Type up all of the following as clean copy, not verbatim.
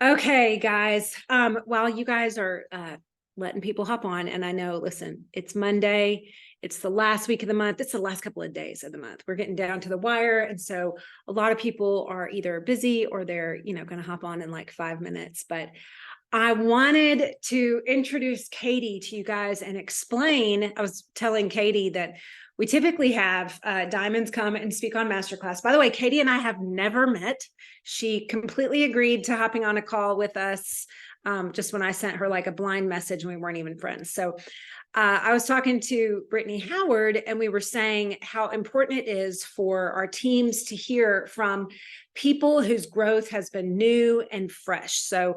Okay, guys. While you guys are letting people hop on, and I know, listen, it's Monday, it's the last week of the month, it's the last couple of days of the month. We're getting down to the wire, and so a lot of people are either busy or they're, going to hop on in like 5 minutes. But I wanted to introduce Katie to you guys and explain. I was telling Katie that we typically have diamonds come and speak on Masterclass. By the way, Katie and I have never met. She completely agreed to hopping on a call with us just when I sent her like a blind message and we weren't even friends. So I was talking to Brittany Howard and we were saying how important it is for our teams to hear from people whose growth has been new and fresh. So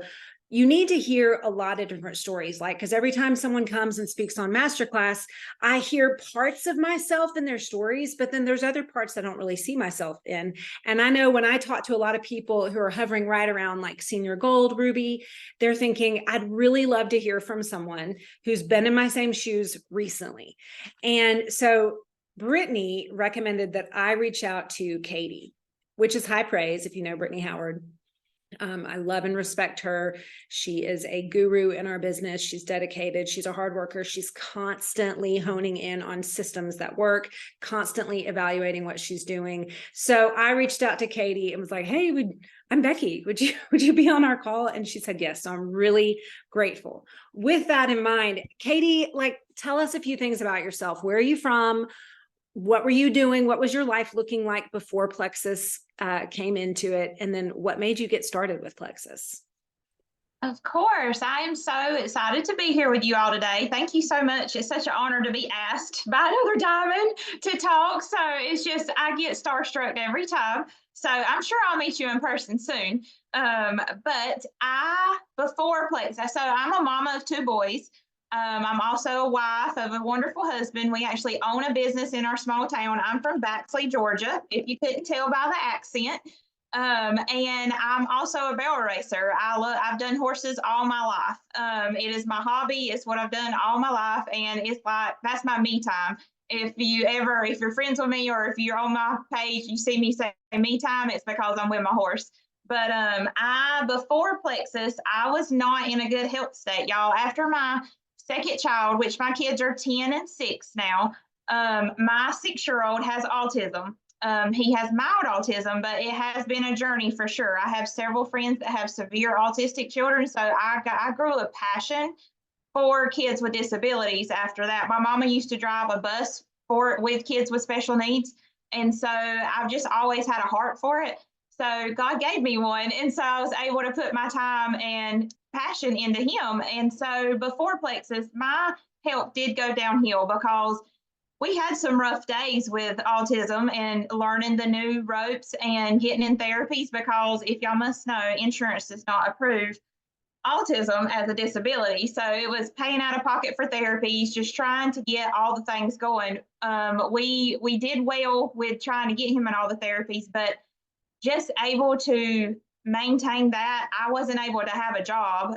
you need to hear a lot of different stories, like, because every time someone comes and speaks on Masterclass, I hear parts of myself in their stories, but then there's other parts I don't really see myself in. And I know when I talk to a lot of people who are hovering right around like senior gold, Ruby, they're thinking, I'd really love to hear from someone who's been in my same shoes recently. And so Brittany recommended that I reach out to Katie, which is high praise if you know Brittany Howard. I love and respect her. She is a guru in our business. She's dedicated. She's a hard worker. She's constantly honing in on systems that work, constantly evaluating what she's doing. So I reached out to Katie and was like, hey, I'm Becky. Would you be on our call? And she said yes. So I'm really grateful. With that in mind, Katie, like, tell us a few things about yourself. Where are you from? What were you doing? What was your life looking like before Plexus came into it? And then what made you get started with Plexus? Of course. I am so excited to be here with you all today. Thank you so much. It's such an honor to be asked by another diamond to talk. So it's just, I get starstruck every time. So I'm sure I'll meet you in person soon. Before Plexus, so I'm a mama of two boys. I'm also a wife of a wonderful husband. We actually own a business in our small town. I'm from Baxley, Georgia, if you couldn't tell by the accent. And I'm also a barrel racer. I've done horses all my life. It is my hobby. It's what I've done all my life. And it's like, that's my me time. If you're friends with me or if you're on my page, you see me say me time, it's because I'm with my horse. But before Plexus, I was not in a good health state, y'all. After my second child, which my kids are 10 and 6 now, my 6-year-old has autism. He has mild autism, but it has been a journey for sure. I have several friends that have severe autistic children, so I grew a passion for kids with disabilities after that. My mama used to drive a bus with kids with special needs, and so I've just always had a heart for it. So God gave me one, and so I was able to put my time and passion into him. And so before Plexus, my health did go downhill because we had some rough days with autism and learning the new ropes and getting in therapies because if y'all must know, insurance does not approve autism as a disability. So it was paying out of pocket for therapies, just trying to get all the things going. We did well with trying to get him in all the therapies, but just able to maintain that. I wasn't able to have a job.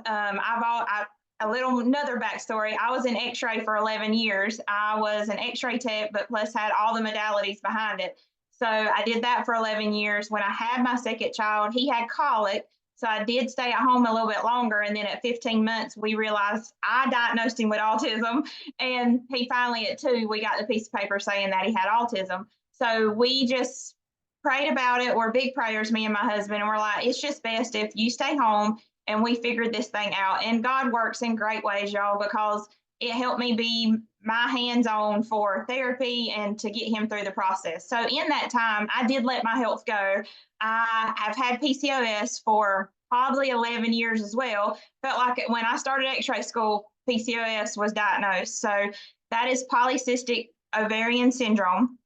A little another backstory. I was in X-ray for 11 years. I was an X-ray tech, but plus had all the modalities behind it. So I did that for 11 years. When I had my second child, he had colic. So I did stay at home a little bit longer. And then at 15 months, we realized I diagnosed him with autism. And he finally, at 2, we got the piece of paper saying that he had autism. So we just prayed about it. We're big prayers, me and my husband. And we're like, it's just best if you stay home and we figured this thing out. And God works in great ways, y'all, because it helped me be my hands on for therapy and to get him through the process. So in that time, I did let my health go. I have had PCOS for probably 11 years as well. Felt like when I started X-ray school, PCOS was diagnosed. So that is polycystic ovarian syndrome.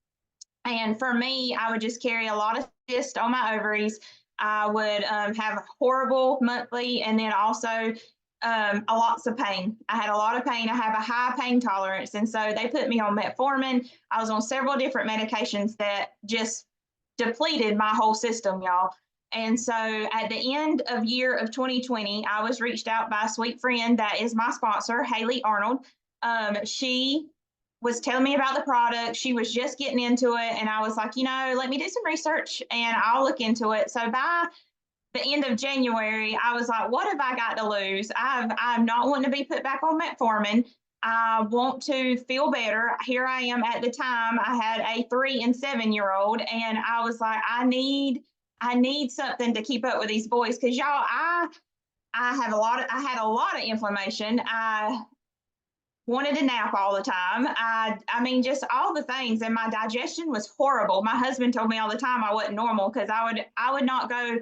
And for me, I would just carry a lot of cysts on my ovaries. I would have horrible monthly and then also a lots of pain. I had a lot of pain. I have a high pain tolerance. And so they put me on metformin. I was on several different medications that just depleted my whole system, y'all. And so at the end of year of 2020, I was reached out by a sweet friend that is my sponsor, Haley Arnold. She was telling me about the product. She was just getting into it. And I was like, let me do some research and I'll look into it. So by the end of January, I was like, what have I got to lose? I'm not wanting to be put back on metformin. I want to feel better. Here I am at the time. I had a 3 and 7-year-old, and I was like, I need something to keep up with these boys. Cause y'all, I had a lot of inflammation. I wanted to nap all the time. I mean, just all the things, and my digestion was horrible. My husband told me all the time I wasn't normal because I would not go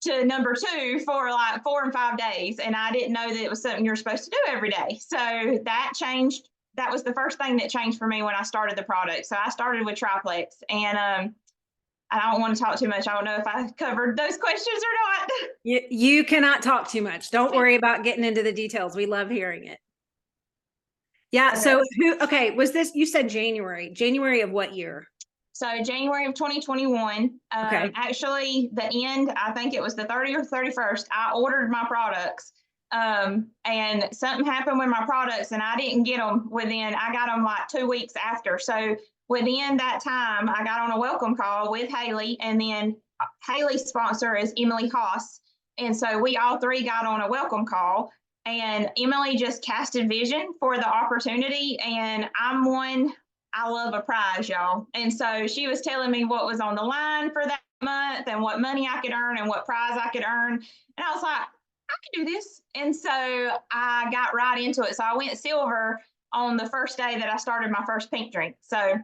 to number 2 for like 4 and 5 days. And I didn't know that it was something you're supposed to do every day. So that changed. That was the first thing that changed for me when I started the product. So I started with Triplex, and I don't want to talk too much. I don't know if I covered those questions or not. You cannot talk too much. Don't worry about getting into the details. We love hearing it. Yeah. Okay. So was this, you said January of what year? So January of 2021, Okay. actually the end, I think it was the 30th or 31st, I ordered my products. And something happened with my products, and I didn't get them I got them like 2 weeks after. So within that time, I got on a welcome call with Haley, and then Haley's sponsor is Emily Haas. And so we all three got on a welcome call, and Emily just casted vision for the opportunity. And I love a prize, y'all. And so she was telling me what was on the line for that month and what money I could earn and what prize I could earn. And I was like, I can do this. And so I got right into it. So I went silver on the first day that I started my first pink drink. So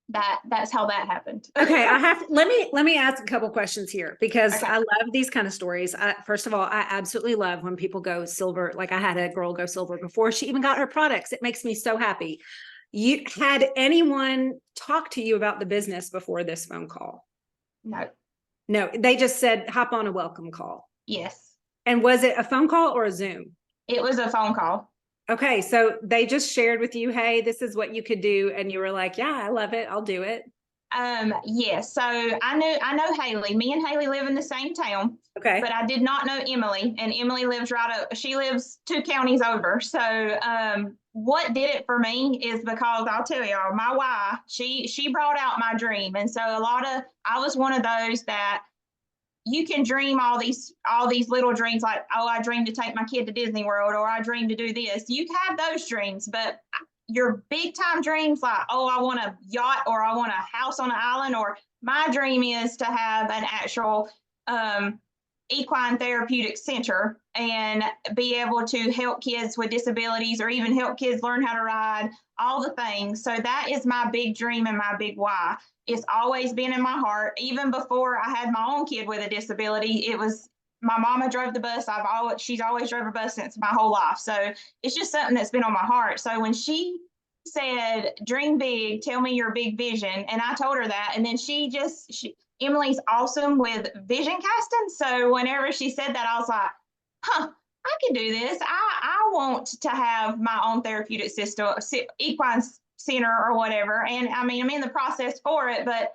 that's how that happened. Okay, let me ask a couple questions here, because Okay. I love these kind of stories. First of all, I absolutely love when people go silver. Like I had a girl go silver before she even got her products. It makes me so happy. You had anyone talk to you about the business before this phone call? No, they just said hop on a welcome call. Yes. And was it a phone call or a Zoom? It was a phone call. Okay, so they just shared with you, hey, this is what you could do, and you were like, yeah, I love it, I'll do it. Yes. So I know Haley. Me and Haley live in the same town. Okay. But I did not know Emily, and Emily lives right up. She lives 2 counties over. So what did it for me is because I'll tell y'all, my wife, she brought out my dream. And so I was one of those that you can dream all these little dreams, like, oh, I dream to take my kid to Disney World, or I dream to do this. You have those dreams, but your big time dreams, like, oh, I want a yacht, or I want a house on an island, or my dream is to have an actual equine therapeutic center and be able to help kids with disabilities, or even help kids learn how to ride, all the things. So that is my big dream and my big why. It's always been in my heart. Even before I had my own kid with a disability, it was my mama drove the bus. She's always drove a bus since my whole life. So it's just something that's been on my heart. So when she said, dream big, tell me your big vision, and I told her that, and then Emily's awesome with vision casting. So whenever she said that, I was like, I can do this. I want to have my own therapeutic system, equine center or whatever. And I mean, I'm in the process for it, but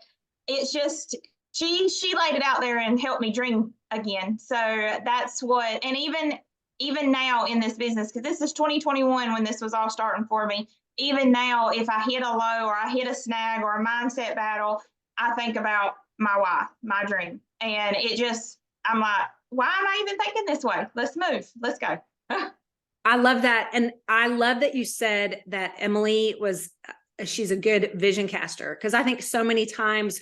it's just, she laid it out there and helped me dream again. So that's what, and even now in this business, because this is 2021 when this was all starting for me, even now, if I hit a low or I hit a snag or a mindset battle, I think about my why, my dream. And I'm like, why am I even thinking this way? Let's move. Let's go. I love that. And I love that you said that Emily she's a good vision caster. Because I think so many times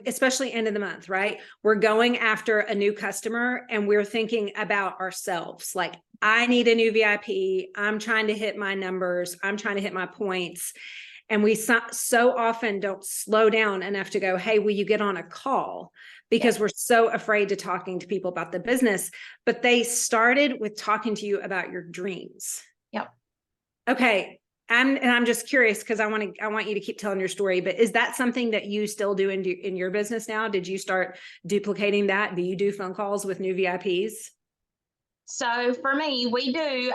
especially end of the month, right? We're going after a new customer and we're thinking about ourselves. Like, I need a new VIP. I'm trying to hit my numbers. I'm trying to hit my points. And we so often don't slow down enough to go, hey, will you get on a call? Because we're so afraid to talking to people about the business. But they started with talking to you about your dreams. Yep. Okay. I'm just curious, because I want you to keep telling your story, but is that something that you still do in your business now? Did you start duplicating that? Do you do phone calls with new VIPs? So for me, we do.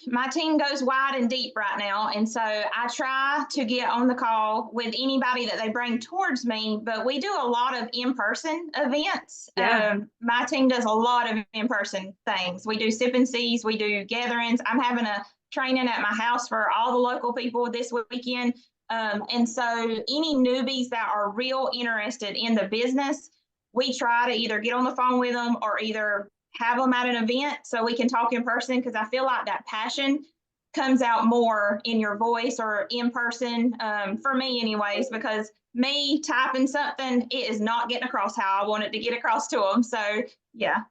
My team goes wide and deep right now. And so I try to get on the call with anybody that they bring towards me, but we do a lot of in-person events. Yeah. My team does a lot of in-person things. We do sip and sees, we do gatherings. I'm having a training at my house for all the local people this weekend. And so any newbies that are real interested in the business, we try to either get on the phone with them or either have them at an event so we can talk in person, because I feel like that passion comes out more in your voice or in person, for me anyways, because me typing something, it is not getting across how I want it to get across to them. So yeah.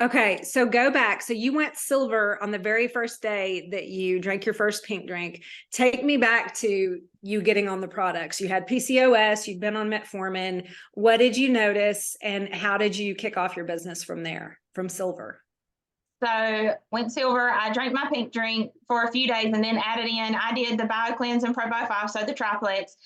Okay, so go back. So you went silver on the very first day that you drank your first pink drink. Take me back to you getting on the products. You had PCOS, you'd been on metformin. What did you notice, and how did you kick off your business from there, from silver? So went silver. I drank my pink drink for a few days and then added in, I did the BioCleanse and Pro Bio 5, so the triplex.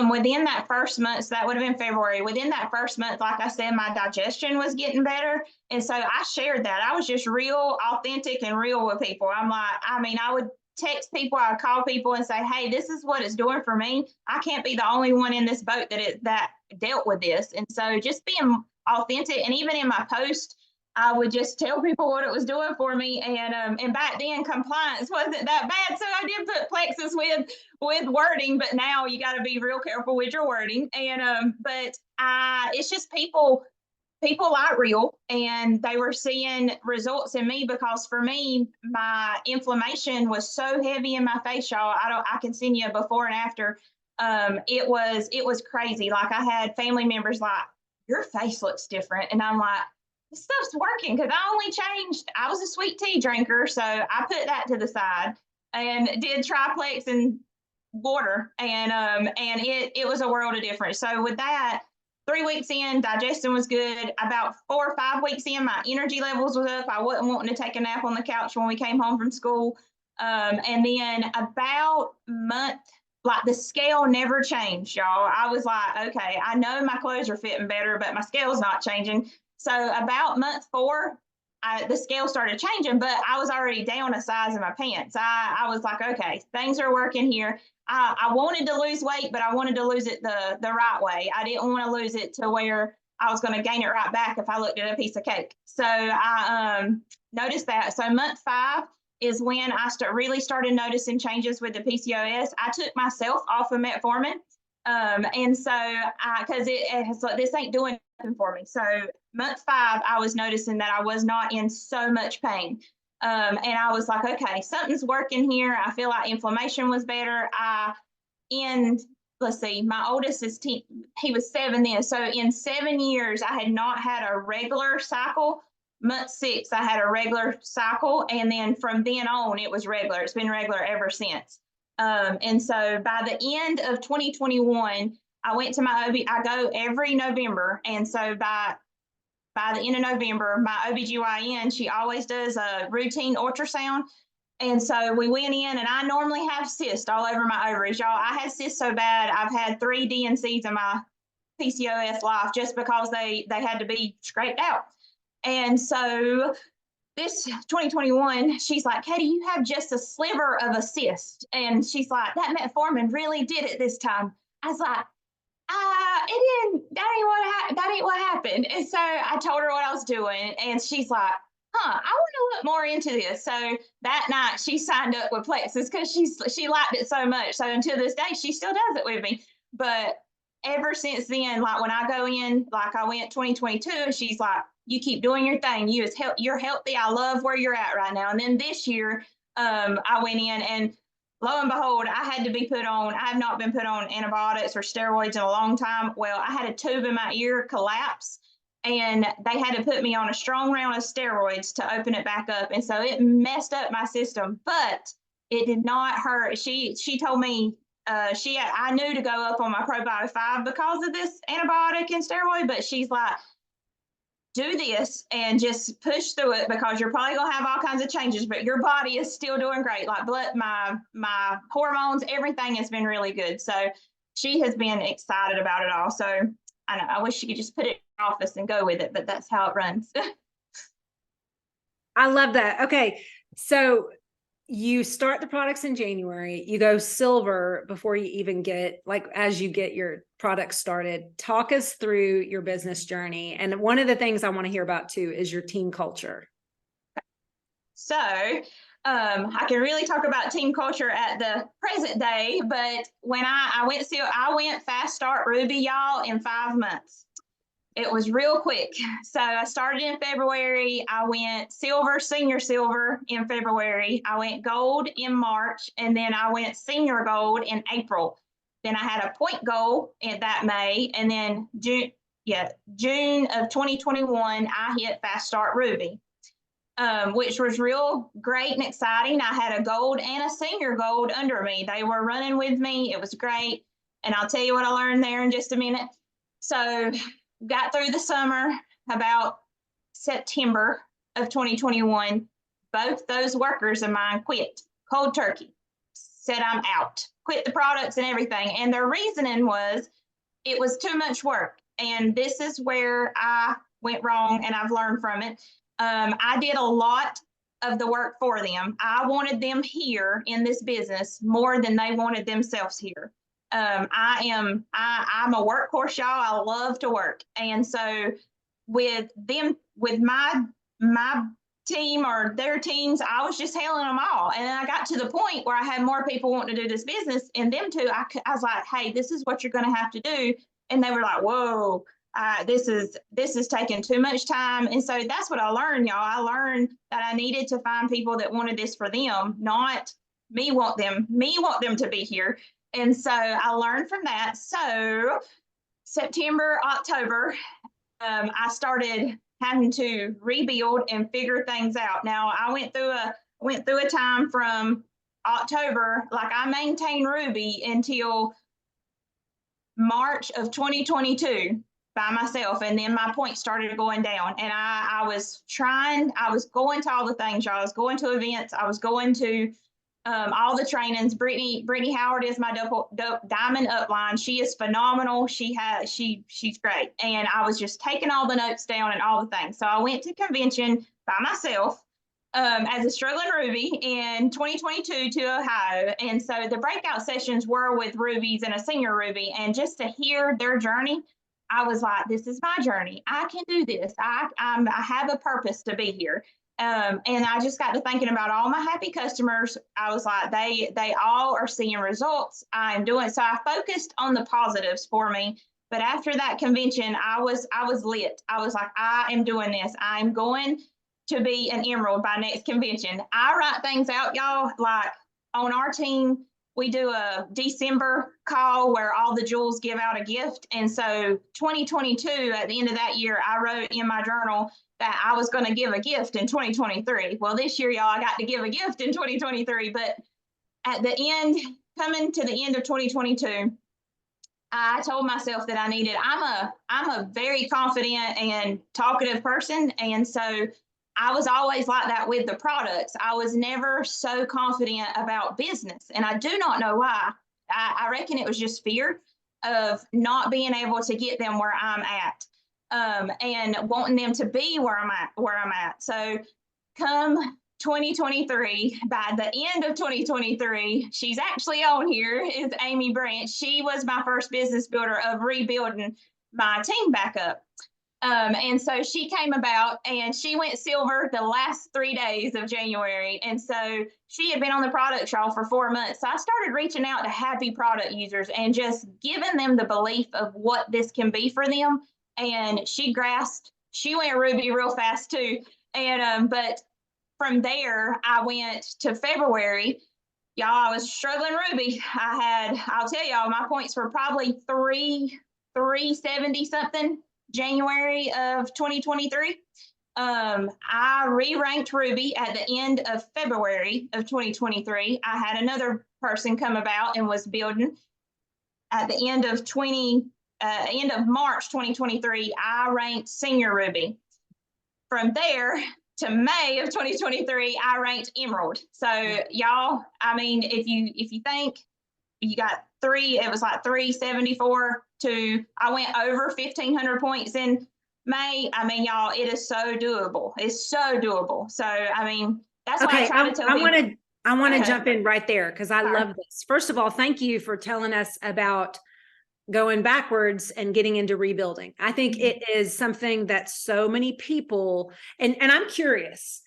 Within that first month, so that would have been February, within that first month, like I said, my digestion was getting better. And so I shared that. I was just real authentic and real with people. I'm like, I mean, I would text people, I would call people and say, hey, this is what it's doing for me. I can't be the only one in this boat that dealt with this. And so just being authentic, and even in my post, I would just tell people what it was doing for me. And back then compliance wasn't that bad. So I did put plexus with wording, but now you got to be real careful with your wording. But it's just people like real, and they were seeing results in me, because for me, my inflammation was so heavy in my face, y'all. I can send you a before and after. It was crazy. Like, I had family members like, your face looks different. And I'm like, this stuff's working, because I only changed. I was a sweet tea drinker, so I put that to the side and did triplex and water, and it was a world of difference. So with that, 3 weeks in, digestion was good. About 4 or 5 weeks in, my energy levels was up. I wasn't wanting to take a nap on the couch when we came home from school. And then about month, like, the scale never changed, y'all. I was like, okay, I know my clothes are fitting better, but my scale's not changing. So about month 4, the scale started changing, but I was already down a size in my pants. I was like, okay, things are working here. I wanted to lose weight, but I wanted to lose it the right way. I didn't want to lose it to where I was going to gain it right back if I looked at a piece of cake. So I noticed that. So month 5 is when I really started noticing changes with the PCOS. I took myself off of metformin. And so because it's like, this ain't doing nothing for me. So month 5, I was noticing that I was not in so much pain. And I was like, okay, something's working here. I feel like inflammation was better. Let's see, my oldest is 10, he was 7 then. So in 7 years, I had not had a regular cycle. Month 6, I had a regular cycle. And then from then on, it was regular. It's been regular ever since. And so by the end of 2021, I went to my OB. I go every November. And so by the end of November, my OBGYN, she always does a routine ultrasound. And so we went in, and I normally have cysts all over my ovaries, y'all. I had cysts so bad, I've had 3 DNCs in my PCOS life just because they had to be scraped out. And so this 2021, she's like, Katie, you have just a sliver of a cyst. And she's like, that metformin really did it this time. I was like, that ain't what happened. And so I told her what I was doing, and she's like, I want to look more into this. So that night she signed up with Plexus because she liked it so much. So until this day, she still does it with me. But ever since then, like, when I go in, like I went 2022, she's like, you keep doing your thing. You're healthy. I love where you're at right now. And then this year, I went in, and lo and behold, I had to be put on. I have not been put on antibiotics or steroids in a long time. Well, I had a tube in my ear collapse, and they had to put me on a strong round of steroids to open it back up. And so it messed up my system, but it did not hurt. She told me, I knew to go up on my Pro Bio 5 because of this antibiotic and steroid, but she's like, do this and just push through it, because you're probably going to have all kinds of changes, but your body is still doing great. Like my hormones, everything has been really good. So she has been excited about it all. So I know, I wish she could just put it in the office and go with it, but that's how it runs. I love that. Okay. So you start the products in January, you go silver before you even get, like, as you get your products started. Talk us through your business journey. And one of the things I want to hear about too is your team culture. So I can really talk about team culture at the present day, but when I went fast start Ruby, y'all, in 5 months. It was real quick. So I started in February. I went silver, senior silver in February. I went gold in March, and then I went senior gold in April. Then I had a point goal in that May, and then June of 2021, I hit Fast Start Ruby, which was real great and exciting. I had a gold and a senior gold under me. They were running with me. It was great. And I'll tell you what I learned there in just a minute. So got through the summer, about September of 2021, both those workers of mine quit cold turkey, said I'm out, quit the products and everything. And their reasoning was it was too much work. And this is where I went wrong, and I've learned from it. I did a lot of the work for them. I wanted them here in this business more than they wanted themselves here. I'm a workhorse, y'all. I love to work. And so with my team or their teams, I was just hailing them all. And then I got to the point where I had more people wanting to do this business, and them too. I was like, hey, this is what you're going to have to do. And they were like, whoa, this is taking too much time. And so that's what I learned, y'all. I learned that I needed to find people that wanted this for them, not me want them to be here. And so I learned from that. So September, October, I started having to rebuild and figure things out. Now I went through a time from October, like I maintained Ruby until March of 2022 by myself, and then my points started going down. And I was going to all the things, y'all. I was going to events. I was going to all the trainings. Brittany Howard is my diamond upline. She is phenomenal. She's great. And I was just taking all the notes down and all the things. So I went to convention by myself as a struggling Ruby in 2022 to Ohio. And so the breakout sessions were with Rubies and a senior Ruby. And just to hear their journey, I was like, this is my journey. I can do this. I have a purpose to be here. And I just got to thinking about all my happy customers. I was like, they all are seeing results. I'm doing, so I focused on the positives for me. But after that convention, I was lit. I was like, I am doing this. I'm going to be an emerald by next convention. I write things out, y'all. Like on our team, we do a December call where all the jewels give out a gift. And so 2022, at the end of that year, I wrote in my journal that I was going to give a gift in 2023. Well, this year, y'all, I got to give a gift in 2023. But at the end, coming to the end of 2022, I told myself that I'm a very confident and talkative person. And so I was always like that with the products. I was never so confident about business. And I do not know why. I reckon it was just fear of not being able to get them where I'm at. And wanting them to be where I'm at. So come 2023, by the end of 2023, she's actually on here, is Amy Branch. She was my first business builder of rebuilding my team back up. And so she came about and she went silver the last 3 days of January. And so she had been on the product y'all for 4 months. So I started reaching out to happy product users and just giving them the belief of what this can be for them. And she grasped, she went Ruby real fast too. And, but from there, I went to February. Y'all, I was struggling Ruby. I'll tell y'all, my points were probably 370 something January of 2023. I re-ranked Ruby at the end of February of 2023. I had another person come about and was building. At the end of March 2023, I ranked senior Ruby. From there to May of 2023, I ranked emerald. So y'all, I mean, if you think you got it was like 374 to, I went over 1,500 points in May. I mean, y'all, it is so doable. It's so doable. So, I mean, that's why I try to tell people. I want to jump in right there because I love this. First of all, thank you for telling us about going backwards and getting into rebuilding. I think it is something that so many people, and I'm curious,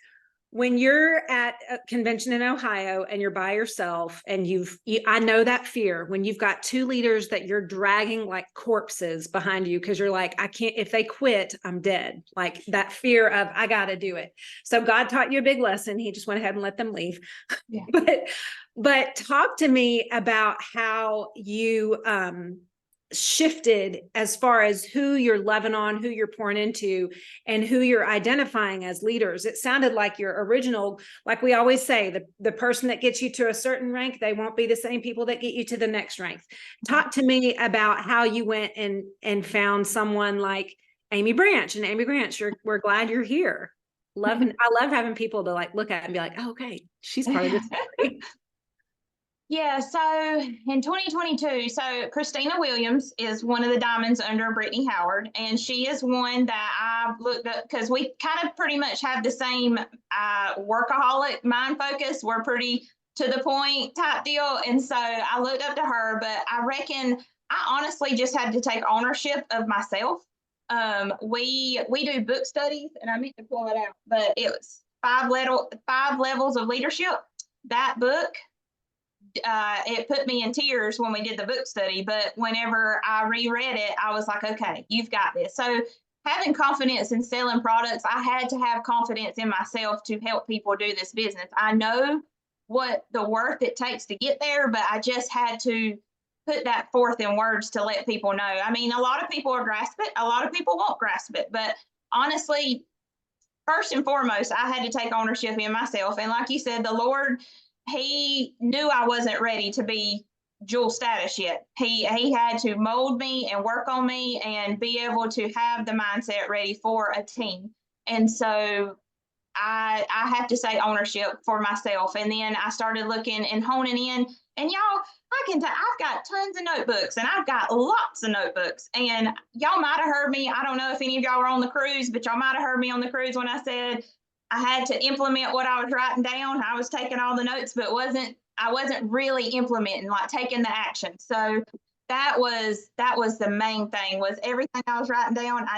when you're at a convention in Ohio and you're by yourself and I know that fear when you've got two leaders that you're dragging like corpses behind you because you're like, I can't, if they quit, I'm dead. Like that fear of, I got to do it. So God taught you a big lesson. He just went ahead and let them leave. Yeah. But talk to me about how you, shifted as far as who you're loving on, who you're pouring into, and who you're identifying as leaders. It sounded like your original, like we always say, the person that gets you to a certain rank, they won't be the same people that get you to the next rank. Talk to me about how you went and found someone like Amy Branch. And Amy Branch, we're glad you're here. I love having people to like look at and be like, oh, okay, she's part of this story. Yeah, so in 2022, so Christina Williams is one of the diamonds under Brittany Howard, and she is one that I looked up because we kind of pretty much have the same workaholic mind focus. We're pretty to the point type deal, and so I looked up to her, but I reckon I honestly just had to take ownership of myself. We do book studies, and I meant to pull it out, but it was five levels of leadership. That book, it put me in tears when we did the book study, but whenever I reread it, I was like, okay, you've got this. So having confidence in selling products, I had to have confidence in myself to help people do this business. I know what the worth it takes to get there, but I just had to put that forth in words to let people know. I mean, a lot of people will grasp it, a lot of people won't grasp it, but honestly, first and foremost, I had to take ownership in myself. And like you said, the Lord, he knew I wasn't ready to be jewel status yet. He had to mold me and work on me and be able to have the mindset ready for a team. And so I have to say ownership for myself. And then I started looking and honing in. And y'all, I've got tons of notebooks and I've got lots of notebooks. And y'all might have heard me. I don't know if any of y'all were on the cruise, but y'all might have heard me on the cruise when I said I had to implement what I was writing down. I was taking all the notes, but I wasn't really implementing, like taking the action. So that was the main thing, was everything I was writing down. I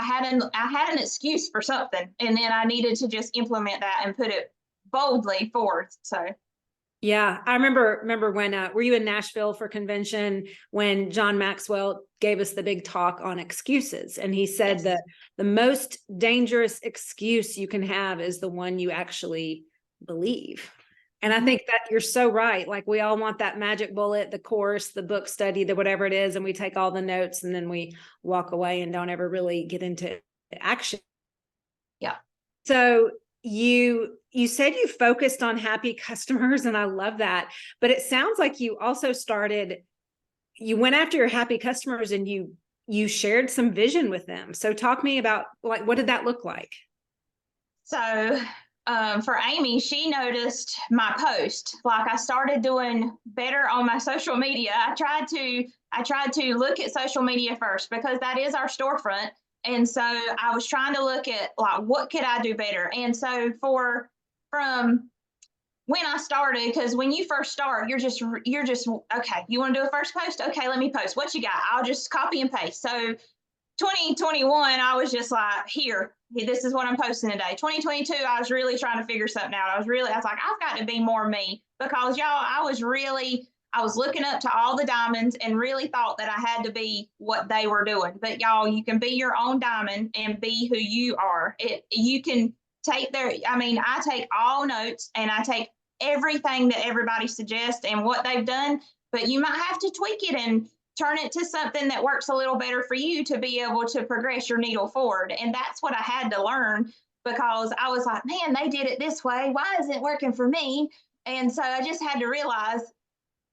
had an excuse for something, and then I needed to just implement that and put it boldly forth. So yeah, I remember when were you in Nashville for convention when John Maxwell gave us the big talk on excuses, and he said that the most dangerous excuse you can have is the one you actually believe. And I think that you're so right. Like we all want that magic bullet, the course, the book study, the whatever it is, and we take all the notes and then we walk away and don't ever really get into action. Yeah. So you said you focused on happy customers, and I love that. But it sounds like you also you went after your happy customers and you shared some vision with them. So talk me about, like, what did that look like? So for Amy, she noticed my post. Like I started doing better on my social media. I tried to look at social media first because that is our storefront. And so I was trying to look at like, what could I do better? And so from when I started, because when you first start, you're just, okay, you want to do a first post? Okay, let me post. What you got? I'll just copy and paste. So 2021, I was just like, here, this is what I'm posting today. 2022, I was really trying to figure something out. I was like, I've got to be more me, because y'all, I was looking up to all the diamonds and really thought that I had to be what they were doing. But y'all, you can be your own diamond and be who you are. You can take I take all notes and I take everything that everybody suggests and what they've done, but you might have to tweak it and turn it to something that works a little better for you to be able to progress your needle forward. And that's what I had to learn, because I was like, man, they did it this way. Why isn't it working for me? And so I just had to realize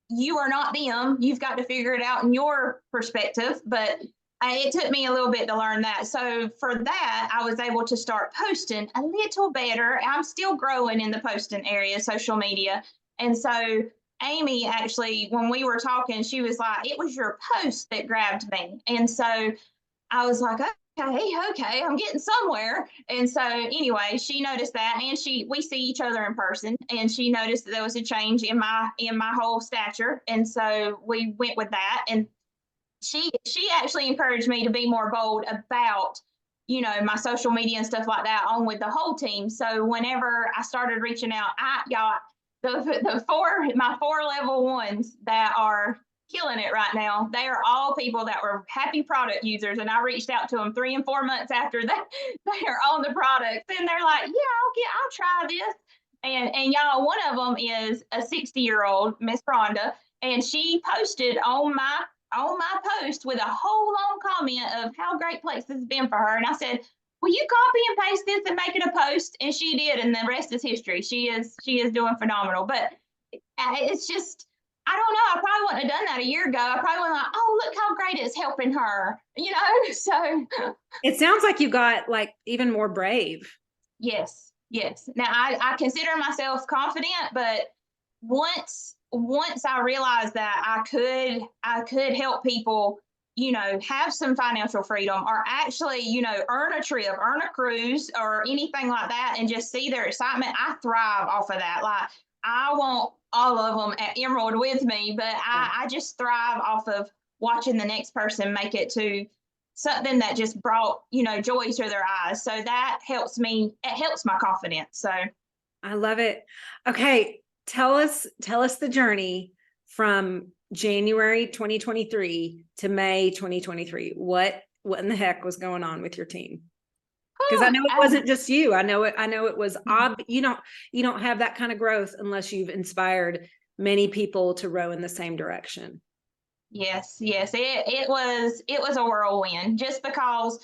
you are not them. You've got to figure it out in your perspective. But it took me a little bit to learn that. So for that, I was able to start posting a little better. I'm still growing in the posting area, social media. And so Amy, actually, when we were talking, she was like, it was your post that grabbed me. And so I was like, okay, I'm getting somewhere. And so anyway, she noticed that, and we see each other in person, and she noticed that there was a change in my whole stature. And so we went with that. And she actually encouraged me to be more bold about my social media and stuff like that on with the whole team. So whenever I started reaching out, my 4 level ones that are killing it right now, they are all people that were happy product users. And I reached out to them 3 and 4 months after that they are on the products. And they're like, yeah, I'll try this. And y'all, one of them is a 60-year-old, Miss Rhonda, and she posted on my post with a whole long comment of how great Plex has been for her. And I said, will you copy and paste this and make it a post? And she did, and the rest is history. She is doing phenomenal. But it's just, I don't know. I probably wouldn't have done that a year ago. I probably wouldn't like, oh, look how great it's helping her. So It sounds like you got like even more brave. yes. Now I consider myself confident, but once I realized that I could help people, have some financial freedom, or actually, earn a trip, earn a cruise, or anything like that, and just see their excitement, I thrive off of that. Like, I want all of them at Emerald with me, but I just thrive off of watching the next person make it to something that just brought, joy to their eyes. So that helps me. It helps my confidence. So I love it. Okay. Tell us the journey from January 2023 to May 2023. What in the heck was going on with your team? Because I know it wasn't just you. I know it was you don't have that kind of growth unless you've inspired many people to row in the same direction. Yes. It was a whirlwind, just because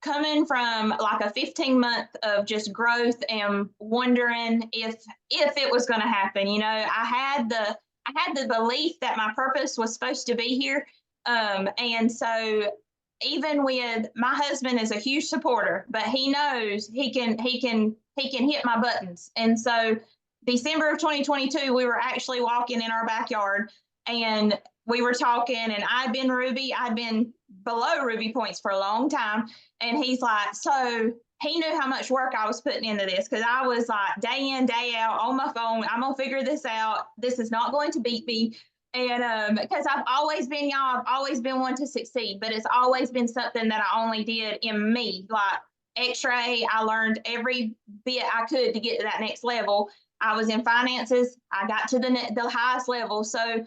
coming from like a 15-month of just growth and wondering if it was going to happen. I had the belief that my purpose was supposed to be here. And so even with my husband is a huge supporter, but he knows he can hit my buttons. And so December of 2022, we were actually walking in our backyard, and we were talking, and I'd been below Ruby points for a long time. And he's like, so he knew how much work I was putting into this, because I was like day in, day out on my phone. I'm going to figure this out. This is not going to beat me. And because I've always been one to succeed, but it's always been something that I only did in me. Like X-ray, I learned every bit I could to get to that next level. I was in finances. I got to the highest level. So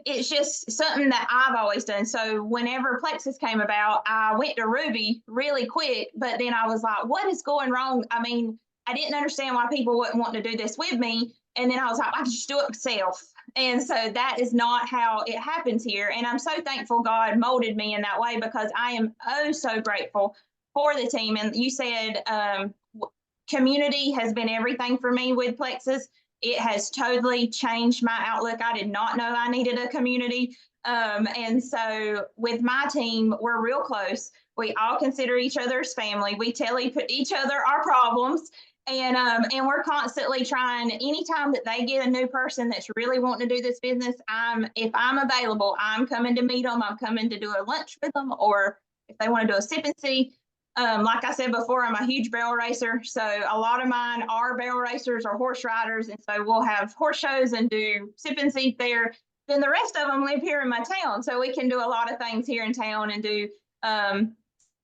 it's just something that I've always done. So whenever Plexus came about, I went to Ruby really quick, but then I was like, what is going wrong? I mean, I didn't understand why people wouldn't want to do this with me. And then I was like, I can just do it myself. And so that is not how it happens here. And I'm so thankful God molded me in that way, because I am so grateful for the team. And you said community has been everything for me with Plexus. It has totally changed my outlook. I did not know I needed a community. And so with my team, we're real close. We all consider each other as family. We tell each other our problems. And we're constantly trying, anytime that they get a new person that's really wanting to do this business, if I'm available, I'm coming to meet them. I'm coming to do a lunch with them, or if they want to do a sip and see. Like I said before, I'm a huge barrel racer. So a lot of mine are barrel racers or horse riders. And so we'll have horse shows and do sip and see there. Then the rest of them live here in my town. So we can do a lot of things here in town and do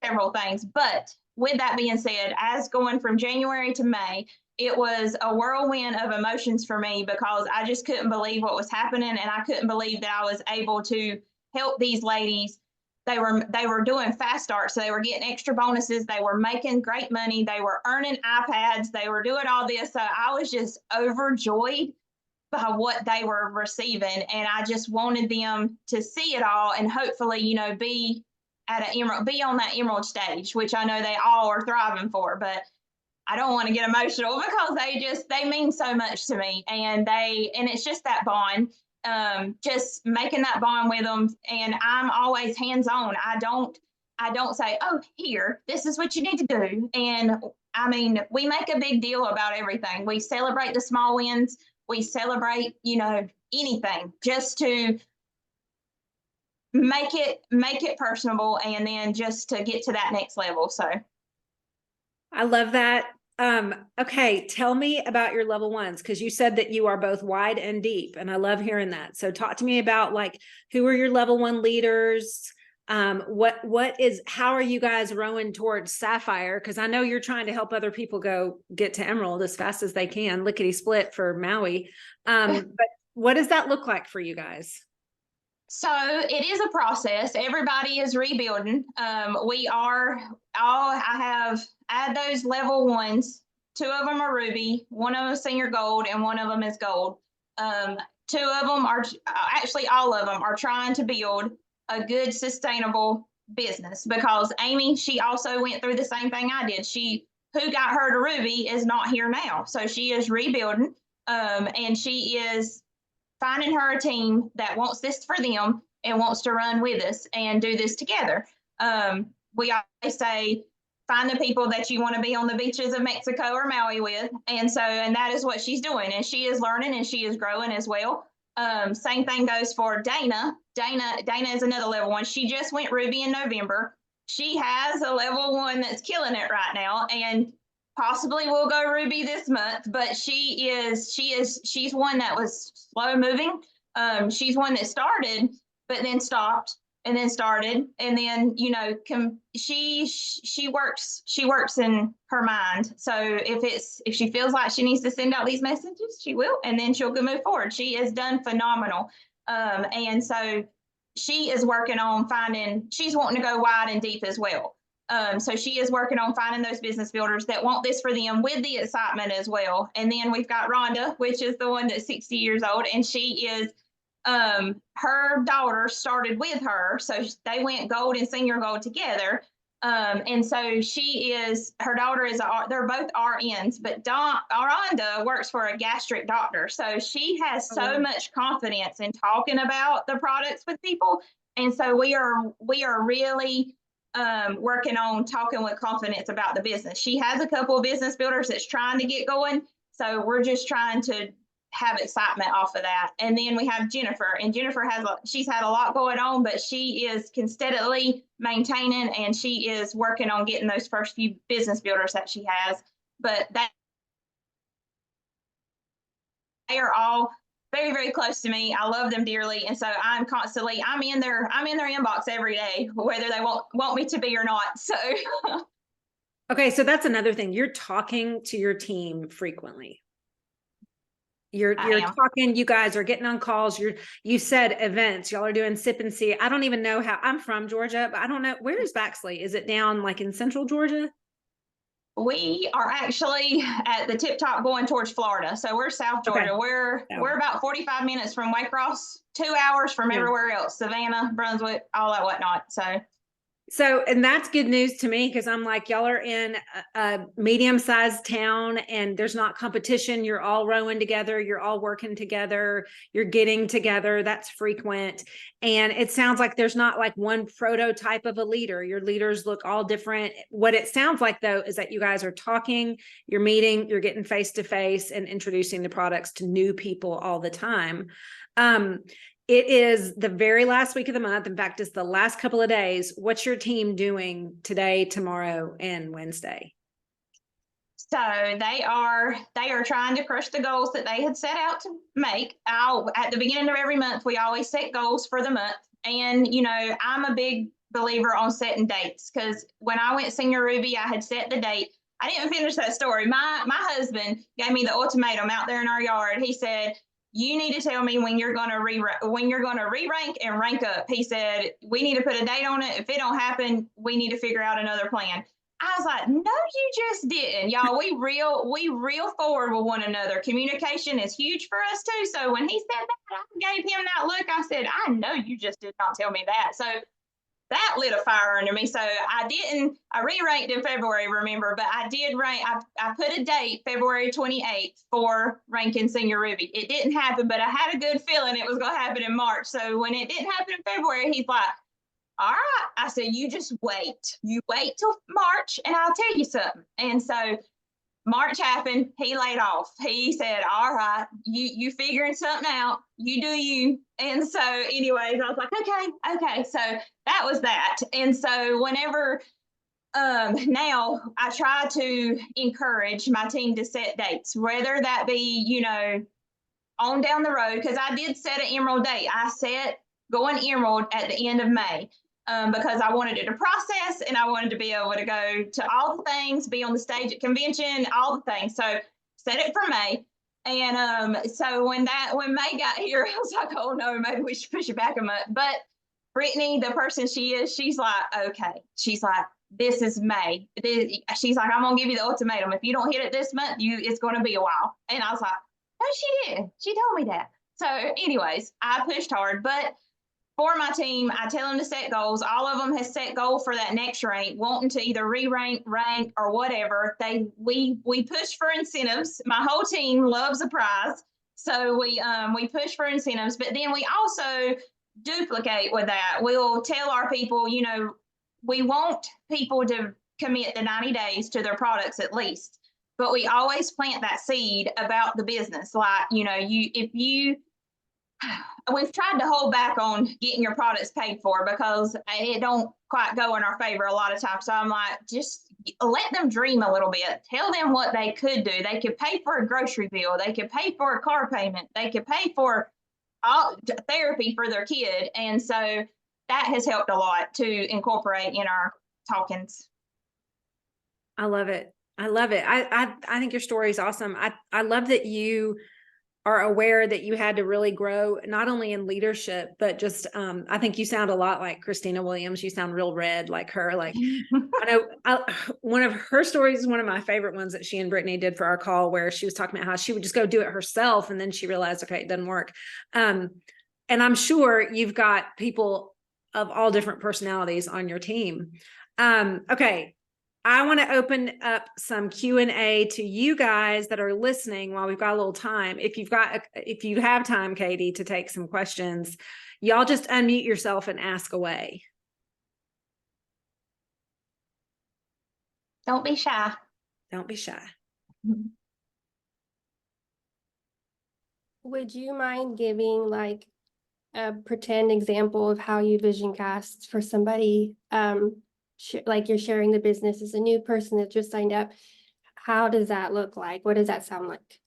several things. But with that being said, as going from January to May, it was a whirlwind of emotions for me, because I just couldn't believe what was happening. And I couldn't believe that I was able to help these ladies. They were doing fast starts, so they were getting extra bonuses. They were making great money. They were earning iPads. They were doing all this. So I was just overjoyed by what they were receiving. And I just wanted them to see it all, and hopefully, be on that Emerald stage, which I know they all are thriving for. But I don't want to get emotional, because they mean so much to me, and it's just that bond. Just making that bond with them. And I'm always hands-on. I don't say, oh, here, this is what you need to do. And I mean, we make a big deal about everything. We celebrate the small wins. We celebrate, anything, just to make it personable, and then just to get to that next level. So I love that. Okay. Tell me about your level ones, because you said that you are both wide and deep, and I love hearing that. So talk to me about, like, who are your level one leaders? How are you guys rowing towards Sapphire? Because I know you're trying to help other people go get to Emerald as fast as they can, lickety split for Maui. But what does that look like for you guys? So it is a process. Everybody is rebuilding. We are all, I had those level ones. Two of them are ruby, one of them is senior gold, and one of them is gold. Two of them are, actually all of them are trying to build a good sustainable business, because Amy, she also went through the same thing I did. Who got her to ruby is not here now. So she is rebuilding, and she is finding her a team that wants this for them and wants to run with us and do this together. We always say, find the people that you want to be on the beaches of Mexico or Maui with. And that is what she's doing. And she is learning and she is growing as well. Same thing goes for Dana. Dana is another level one. She just went ruby in November. She has a level one that's killing it right now. And possibly will go ruby this month, but she's one that was slow moving. She's one that started, but then stopped and then started. And then, she works in her mind. So if she feels like she needs to send out these messages, she will, and then she'll go move forward. She has done phenomenal. And so she is working on she's wanting to go wide and deep as well. So she is working on finding those business builders that want this for them with the excitement as well. And then we've got Rhonda, which is the one that's 60 years old. And she is, her daughter started with her. So they went gold and senior gold together. And so her daughter they're both RNs, but Rhonda works for a gastric doctor. So she has so much confidence in talking about the products with people. And so we are really working on talking with confidence about the business. She has a couple of business builders that's trying to get going. So we're just trying to have excitement off of that. And then we have Jennifer, and Jennifer she's had a lot going on, but she is steadily maintaining, and she is working on getting those first few business builders that she has. But they are all very, very close to me. I love them dearly. And so I'm in their inbox every day, whether they want me to be or not. So. Okay. So that's another thing. You're talking to your team frequently. You're talking, you guys are getting on calls. You said events, y'all are doing sip and see. I don't even know how. I'm from Georgia, but I don't know. Where is Baxley? Is it down like in central Georgia? We are actually at the tip top going towards Florida. So we're South Georgia. Okay. We're about 45 minutes from Waycross, 2 hours from everywhere else, Savannah, Brunswick, all that whatnot. So, and that's good news to me, because I'm like, y'all are in a medium-sized town and there's not competition. You're all rowing together. You're all working together. You're getting together. That's frequent. And it sounds like there's not like one prototype of a leader. Your leaders look all different. What it sounds like, though, is that you guys are talking, you're meeting, you're getting face-to-face and introducing the products to new people all the time. It is the very last week of the month. In fact, it's the last couple of days. What's your team doing today, tomorrow, and Wednesday? So they are trying to crush the goals that they had set out to make. At the beginning of every month, we always set goals for the month. And, I'm a big believer on setting dates, because when I went senior ruby, I had set the date. I didn't finish that story. My husband gave me the ultimatum out there in our yard. He said, you need to tell me when you're going to re-rank and rank up. He said, we need to put a date on it. If it don't happen, we need to figure out another plan. I was like, no, you just didn't. Y'all, we real forward with one another. Communication is huge for us too. So when he said that, I gave him that look. I said, I know you just did not tell me that. So that lit a fire under me. So I re-ranked in February, remember, but I did rank. I put a date, February 28th, for ranking senior ruby. It didn't happen, but I had a good feeling it was going to happen in March. So when it didn't happen in February, he's like, all right. I said, you just wait. You wait till March and I'll tell you something. And so March happened. He laid off. He said, all right, you figuring something out. You do you. And so anyways, I was like, okay. So that was that. And so whenever, now I try to encourage my team to set dates, whether that be, on down the road, because I did set an Emerald date. I set going Emerald at the end of May. because I wanted it to process and I wanted to be able to go to all the things, be on the stage at convention, all the things. So set it for May. And so when May got here, I was like, oh no, maybe we should push it back a month. But Brittany, the person she is, she's like, okay. She's like, this is May. She's like, I'm gonna give you the ultimatum. If you don't hit it this month, it's gonna be a while. And I was like, no, she did. She told me that. So anyways, I pushed hard. But for my team, I tell them to set goals. All of them has set goal for that next rank, wanting to either re-rank, rank, or whatever. We push for incentives. My whole team loves a prize, so we push for incentives. But then we also duplicate with that. We'll tell our people, we want people to commit the 90 days to their products at least. But we always plant that seed about the business, like we've tried to hold back on getting your products paid for because it don't quite go in our favor a lot of times. So I'm like, just let them dream a little bit. Tell them what they could do. They could pay for a grocery bill. They could pay for a car payment. They could pay for all therapy for their kid. And so that has helped a lot to incorporate in our talkings. I love it. I love it. I think your story is awesome. I love that you are aware that you had to really grow, not only in leadership, but just, I think you sound a lot like Christina Williams. You sound real red like her. Like I know one of her stories is one of my favorite ones that she and Brittany did for our call, where she was talking about how she would just go do it herself. And then she realized, okay, it doesn't work. And I'm sure you've got people of all different personalities on your team. Okay. I want to open up some Q&A to you guys that are listening while we've got a little time. If you have time, Katie, to take some questions, y'all just unmute yourself and ask away. Don't be shy. Don't be shy. Would you mind giving like a pretend example of how you vision cast for somebody? Like you're sharing the business as a new person that just signed up. How does that look like? What does that sound like?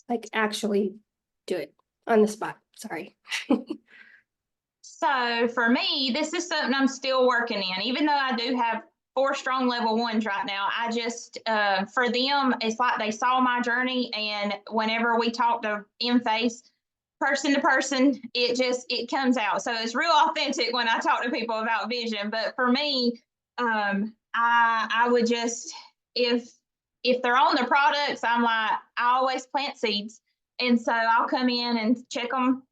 Like actually do it on the spot. Sorry. So for me, this is something I'm still working in, even though I do have 4 strong level 1s right now. I just, for them, it's like they saw my journey, and whenever we talk to in face, person to person, it comes out. So it's real authentic when I talk to people about vision. But for me, I would just, if they're on the products, I'm like, I always plant seeds. And so I'll come in and check,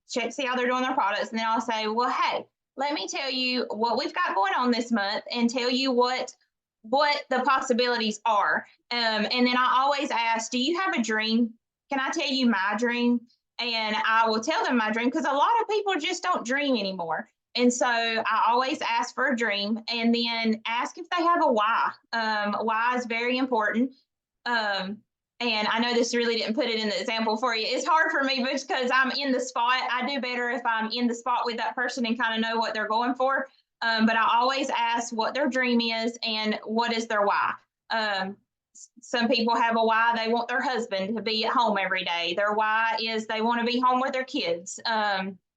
see how they're doing their products. And then I'll say, well, hey, let me tell you what we've got going on this month and tell you what the possibilities are. And then I always ask, do you have a dream? Can I tell you my dream? And I will tell them my dream, because a lot of people just don't dream anymore. And so I always ask for a dream, and then ask if they have a why. Why is very important. And I know this really didn't put it in the example for you. It's hard for me because I'm in the spot. I do better if I'm in the spot with that person and kind of know what they're going for. But I always ask what their dream is and what is their why. Some people have a why. They want their husband to be at home every day. Their why is they want to be home with their kids.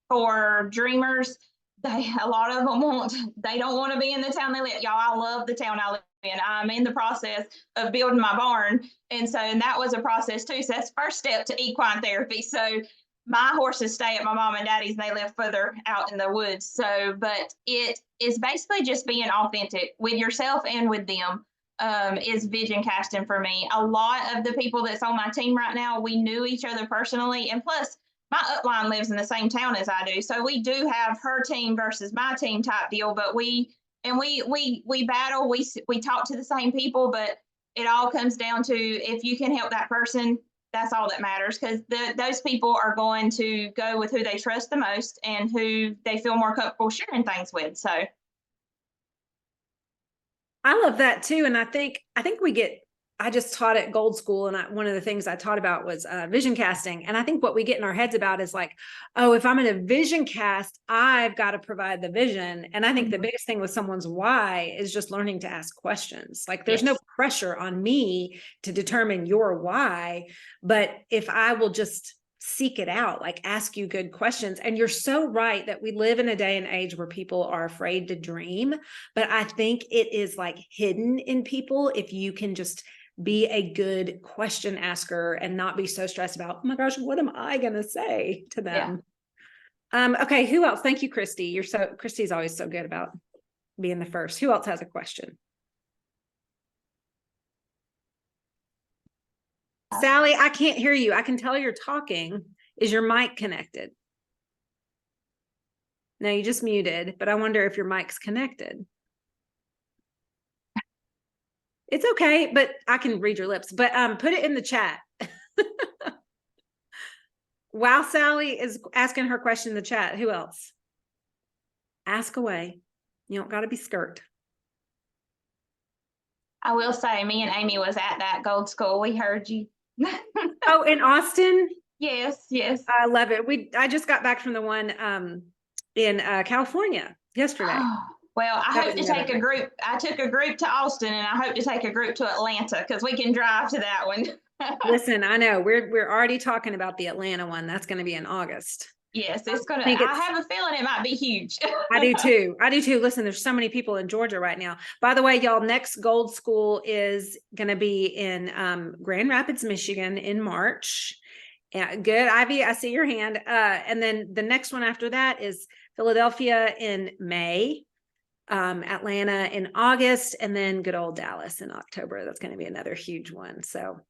For dreamers, a lot of them they don't want to be in the town they live. Y'all, I love the town I live in. I'm in the process of building my barn. And that was a process too. So that's the first step to equine therapy. So my horses stay at my mom and daddy's, and they live further out in the woods. So, but it is basically just being authentic with yourself and with them. Is vision casting for me. A lot of the people that's on my team right now, we knew each other personally. And plus, my upline lives in the same town as I do. So we do have her team versus my team type deal. But we battle, we talk to the same people, but it all comes down to, if you can help that person, that's all that matters, because those people are going to go with who they trust the most and who they feel more comfortable sharing things with. So I love that too. And I think I just taught at Gold School, and one of the things I taught about was vision casting. And I think what we get in our heads about is like, oh, if I'm in a vision cast, I've got to provide the vision. And I think the biggest thing with someone's why is just learning to ask questions. Like there's no pressure on me to determine your why, but if I will just seek it out, like ask you good questions. And you're so right that we live in a day and age where people are afraid to dream, but I think it is like hidden in people if you can just be a good question asker and not be so stressed about, oh my gosh, what am I going to say to them? Okay, who else? Thank you, Christy. Christy's always so good about being the first. Who else has a question? Sally, I can't hear you. I can tell you're talking. Is your mic connected? No, you just muted, but I wonder if your mic's connected. It's okay, but I can read your lips, but put it in the chat. While Sally is asking her question in the chat, who else? Ask away. You don't got to be skirt. I will say, me and Amy was at that Gold School. We heard you. Oh, in Austin? Yes, yes. I love it. I just got back from the one in California yesterday. Well, I hope to take a group. I took a group to Austin, and I hope to take a group to Atlanta because we can drive to that one. Listen, I know we're already talking about the Atlanta one. That's going to be in August. Yes, it's gonna. I have a feeling it might be huge. I do too. Listen, there's so many people in Georgia right now. By the way, y'all, next Gold School is going to be in Grand Rapids, Michigan in March. Yeah, good, Ivy. I see your hand. And then the next one after that is Philadelphia in May, Atlanta in August, and then good old Dallas in October. That's going to be another huge one. So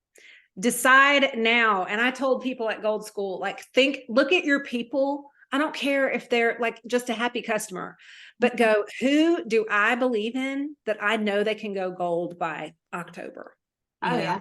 decide now. And I told people at Gold School, like, look at your people. I don't care if they're like just a happy customer, but go, who do I believe in that I know they can go gold by October? Oh, yeah.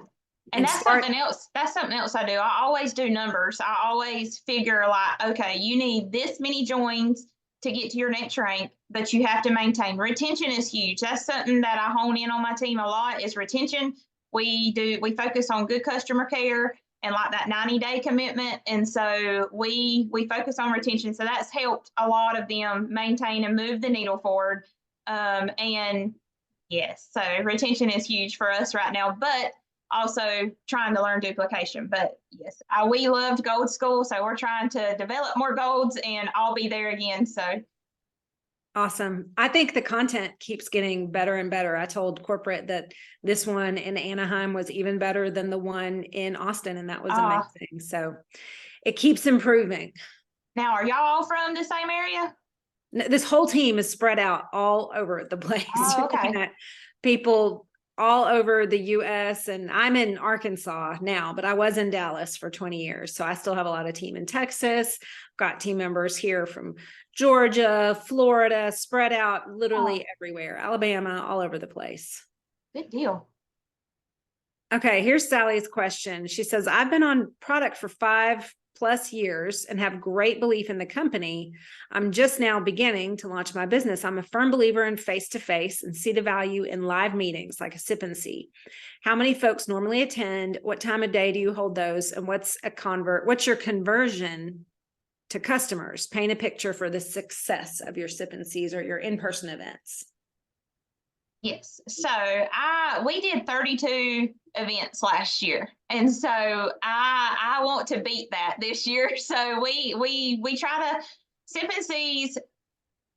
And that's something else. That's something else I do. I always do numbers. I always figure like, okay, you need this many joins to get to your next rank, but you have to maintain. Retention is huge. That's something that I hone in on my team a lot is retention. We focus on good customer care and like that 90-day commitment. And so we focus on retention. So that's helped a lot of them maintain and move the needle forward. And yes, so retention is huge for us right now, but also trying to learn duplication. But yes, we loved Gold School. So we're trying to develop more golds and I'll be there again. So awesome. I think the content keeps getting better and better. I told corporate that this one in Anaheim was even better than the one in Austin, and that was amazing. So it keeps improving. Now, are y'all all from the same area? This whole team is spread out all over the place. Oh, okay. Looking at people all over the US, and I'm in Arkansas now, but I was in Dallas for 20 years. So I still have a lot of team in Texas, got team members here from Georgia, Florida, spread out literally everywhere, Alabama, all over the place. Good deal. Okay, here's Sally's question. She says, I've been on product for 5+ years and have great belief in the company. I'm just now beginning to launch my business. I'm a firm believer in face-to-face and see the value in live meetings like a sip and see. How many folks normally attend? What time of day do you hold those? And what's your conversion to customers? Paint a picture for the success of your sip and sees or your in-person events. Yes. So we did 32 events last year. And so I want to beat that this year. So we try to sip and sees.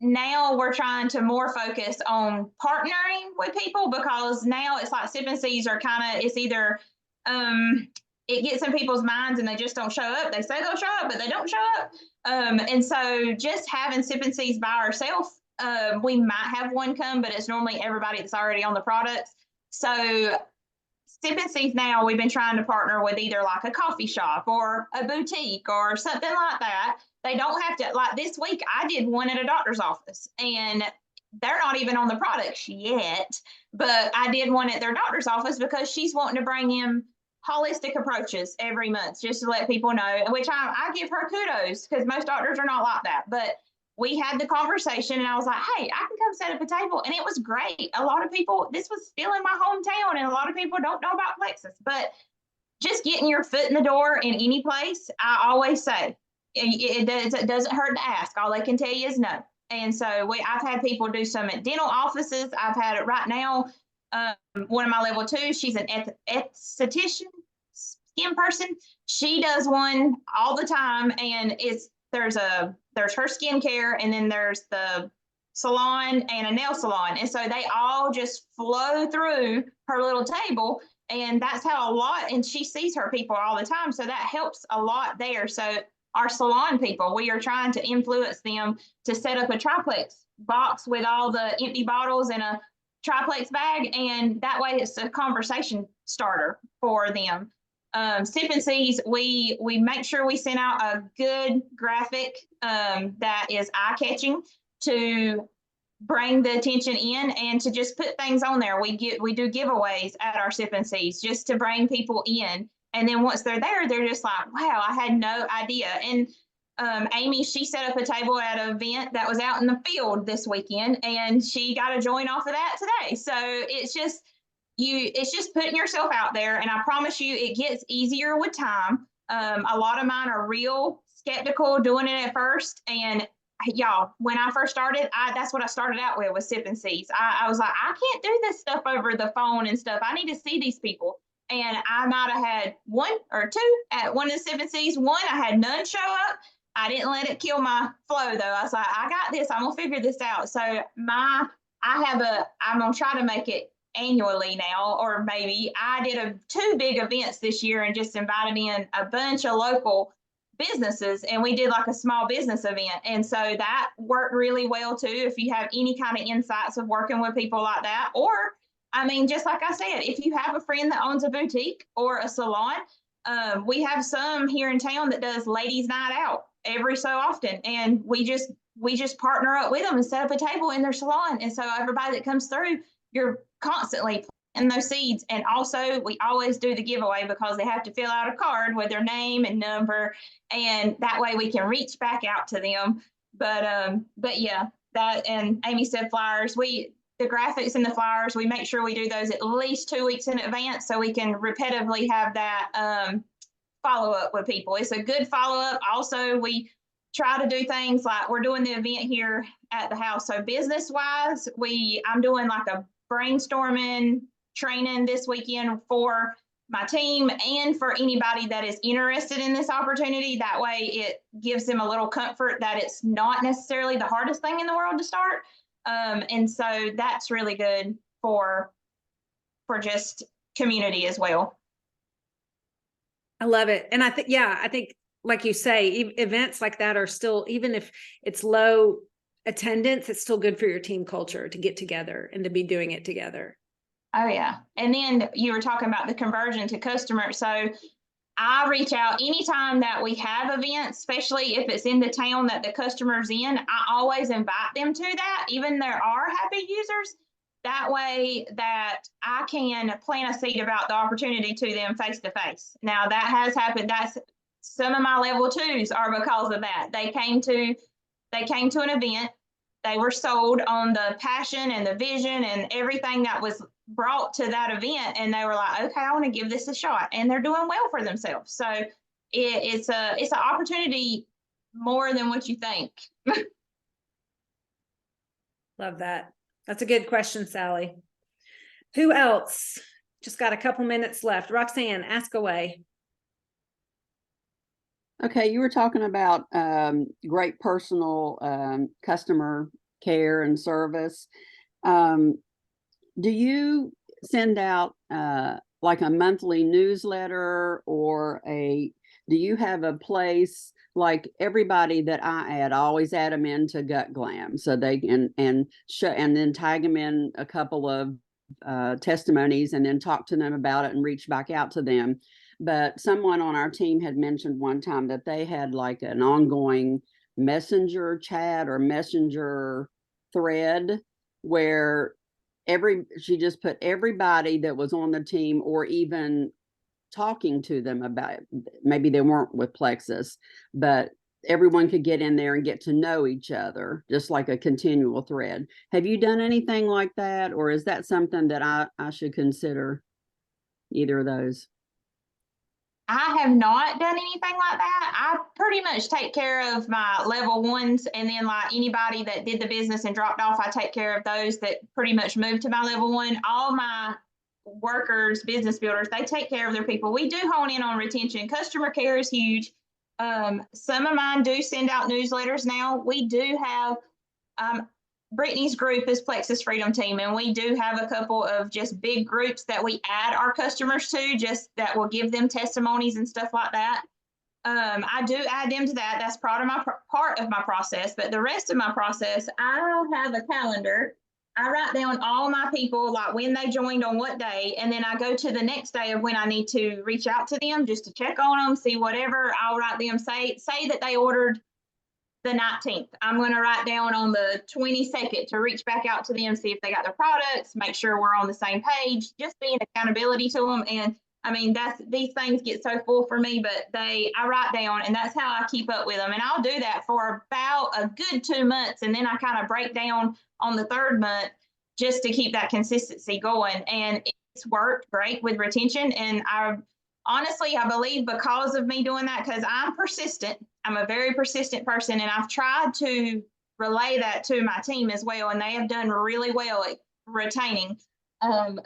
Now we're trying to more focus on partnering with people because now it's like sip and sees are it's either it gets in people's minds and they just don't show up. They say they'll show up, but they don't show up. And so just having sip and sees by ourselves, we might have one come, but it's normally everybody that's already on the products. So sip and sees now, we've been trying to partner with either like a coffee shop or a boutique or something like that. They don't have to, like this week, I did one at a doctor's office and they're not even on the products yet, but I did one at their doctor's office because she's wanting to bring in holistic approaches every month just to let people know, which I give her kudos because most doctors are not like that. But we had the conversation and I was like, hey, I can come set up a table. And it was great. A lot of people, this was still in my hometown and a lot of people don't know about Plexus, but just getting your foot in the door in any place, I always say, it doesn't hurt to ask. All they can tell you is no. And so I've had people do some at dental offices. I've had it right now. One of my level 2, she's an esthetician, skin person. she does one all the time, and there's her skincare, and then there's the salon and a nail salon. And so they all just flow through her little table. And that's how and she sees her people all the time. So that helps a lot there. So our salon people, we are trying to influence them to set up a triplex box with all the empty bottles in a triplex bag. And that way it's a conversation starter for them. Sip and Seas, we make sure we send out a good graphic that is eye-catching to bring the attention in, and to just put things on there. We do giveaways at our Sip and Seas just to bring people in. And then once they're there, they're just like, wow, I had no idea. And Amy, she set up a table at an event that was out in the field this weekend, and she got a joint off of that today. So it's just putting yourself out there. And I promise you, it gets easier with time. A lot of mine are real skeptical doing it at first. And y'all, when I first started, that's what I started out with Sip and Seas. I was like, I can't do this stuff over the phone and stuff. I need to see these people. And I might have had one or two at one of the Sip and Seas. One, I had none show up. I didn't let it kill my flow though. I was like, I got this. I'm gonna figure this out. So I'm gonna try to make it annually now, or maybe I did 2 big events this year and just invited in a bunch of local businesses, and we did like a small business event. And so that worked really well too. If you have any kind of insights of working with people like that, or I mean, just like I said, if you have a friend that owns a boutique or a salon, we have some here in town that does ladies' night out every so often, and we just partner up with them and set up a table in their salon. And so everybody that comes through, you're constantly planting those seeds. And also, we always do the giveaway because they have to fill out a card with their name and number, and that way we can reach back out to them. But yeah, that, and Amy said flyers. The graphics and the flyers, we make sure we do those at least 2 weeks in advance so we can repetitively have that follow up with people. It's a good follow up. Also, we try to do things like we're doing the event here at the house. So business wise, I'm doing like a brainstorming training this weekend for my team and for anybody that is interested in this opportunity. That way it gives them a little comfort that it's not necessarily the hardest thing in the world to start. And so that's really good for just community as well. I love it. And I think like you say, events like that are still, even if it's low attendance, it's still good for your team culture to get together and to be doing it together. Oh yeah. And then you were talking about the conversion to customer. So I reach out anytime that we have events, especially if it's in the town that the customer's in. I always invite them to that, even there are happy users. That way that I can plant a seed about the opportunity to them face to face. Now that has happened. That's some of my level 2s are because of that. They came to an event. They were sold on the passion and the vision and everything that was brought to that event. And they were like, okay, I want to give this a shot. And they're doing well for themselves. So it's an opportunity more than what you think. Love that. That's a good question, Sally. Who else? Just got a couple minutes left. Roxanne, ask away. Okay, you were talking about great personal customer care and service. Do you send out like a monthly newsletter, or do you have a place like everybody that I always add them into Gut Glam so they can and then tag them in a couple of testimonies and then talk to them about it and reach back out to them. But someone on our team had mentioned one time that they had like an ongoing messenger chat or messenger thread where she just put everybody that was on the team, or even talking to them about it. Maybe they weren't with Plexus, but everyone could get in there and get to know each other, just like a continual thread. Have you done anything like that, or is that something that I should consider? Either of those? I have not done anything like that. I pretty much take care of my level 1s, and then like anybody that did the business and dropped off, I take care of those that pretty much moved to my level 1. All my workers, business builders, they take care of their people. We do hone in on retention. Customer care is huge. Some of mine do send out newsletters now. We do have, Brittany's group is Plexus Freedom Team, and we do have a couple of just big groups that we add our customers to, just that will give them testimonies and stuff like that. I do add them to that. That's part of my process. But the rest of my process, I have a calendar. I write down all my people, like when they joined on what day, and then I go to the next day of when I need to reach out to them just to check on them, see whatever. I'll write them, say that they ordered the 19th. I'm going to write down on the 22nd to reach back out to them, see if they got their products, make sure we're on the same page, just being accountability to them. And I mean, these things get so full for me, but I write down, and that's how I keep up with them. And I'll do that for about a good 2 months. And then I kind of break down on the 3rd month just to keep that consistency going. And it's worked great with retention. And I believe because of me doing that, because I'm persistent, I'm a very persistent person, and I've tried to relay that to my team as well. And they have done really well at retaining. And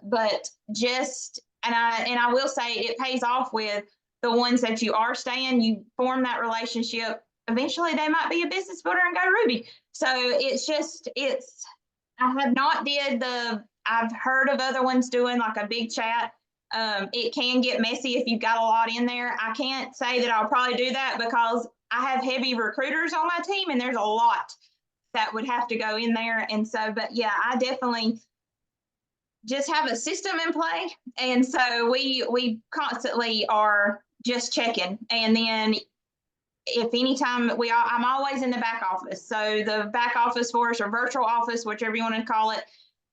I will say it pays off with the ones that you are staying. You form that relationship. Eventually, they might be a business builder and go Ruby. So I've heard of other ones doing like a big chat. It can get messy if you've got a lot in there. I can't say that I'll probably do that because I have heavy recruiters on my team, and there's a lot that would have to go in there. And so, but yeah, I definitely just have a system in play. And so we constantly are just checking. And then if anytime I'm always in the back office. So the back office for us, or virtual office, whichever you want to call it,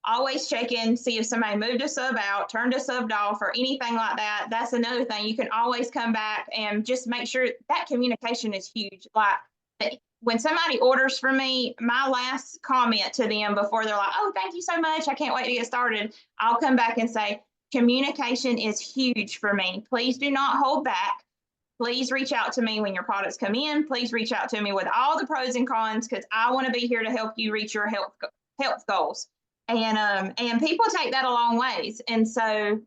always check in, see if somebody moved a sub out, turned a sub off, or anything like that. That's another thing. You can always come back and just make sure that communication is huge. Like when somebody orders from me, my last comment to them before they're like, oh, thank you so much, I can't wait to get started, I'll come back and say, communication is huge for me. Please do not hold back. Please reach out to me when your products come in. Please reach out to me with all the pros and cons, because I want to be here to help you reach your health goals. And people take that a long ways. And so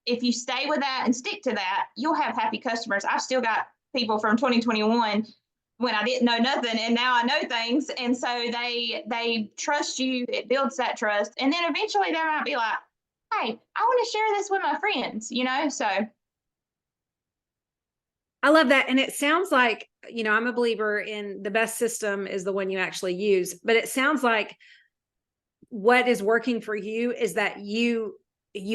if you stay with that and stick to that, you'll have happy customers. I've still got people from 2021 when I didn't know nothing, and now I know things. And so they trust you. It builds that trust. And then eventually they might be like, hey, I want to share this with my friends, so. I love that. And it sounds like, I'm a believer in the best system is the one you actually use, but it sounds like what is working for you is that you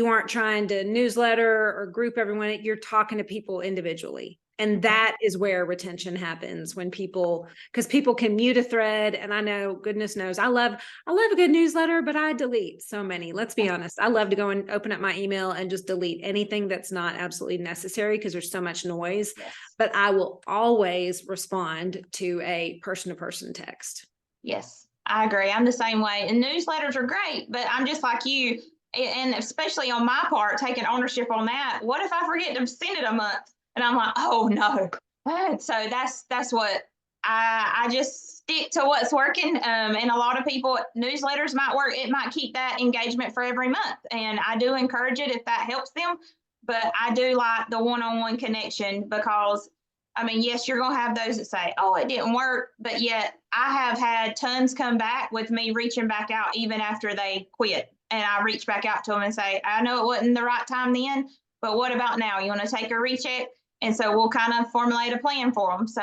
aren't trying to newsletter or group everyone. You're talking to people individually. And that is where retention happens, because people can mute a thread. And I know, goodness knows, I love a good newsletter, but I delete so many. Let's be honest. I love to go and open up my email and just delete anything that's not absolutely necessary, because there's so much noise. Yes. But I will always respond to a person-to-person text. Yes, I agree. I'm the same way. And newsletters are great, but I'm just like you. And especially on my part, taking ownership on that. What if I forget to send it a month? And I'm like, oh no. And so that's what I just stick to what's working. And a lot of people, newsletters might work. It might keep that engagement for every month. And I do encourage it if that helps them. But I do like the one-on-one connection, because yes, you're going to have those that say, oh, it didn't work. But yet I have had tons come back with me reaching back out even after they quit. And I reach back out to them and say, I know it wasn't the right time then, but what about now? You want to take a recheck? And so we'll kind of formulate a plan for them. So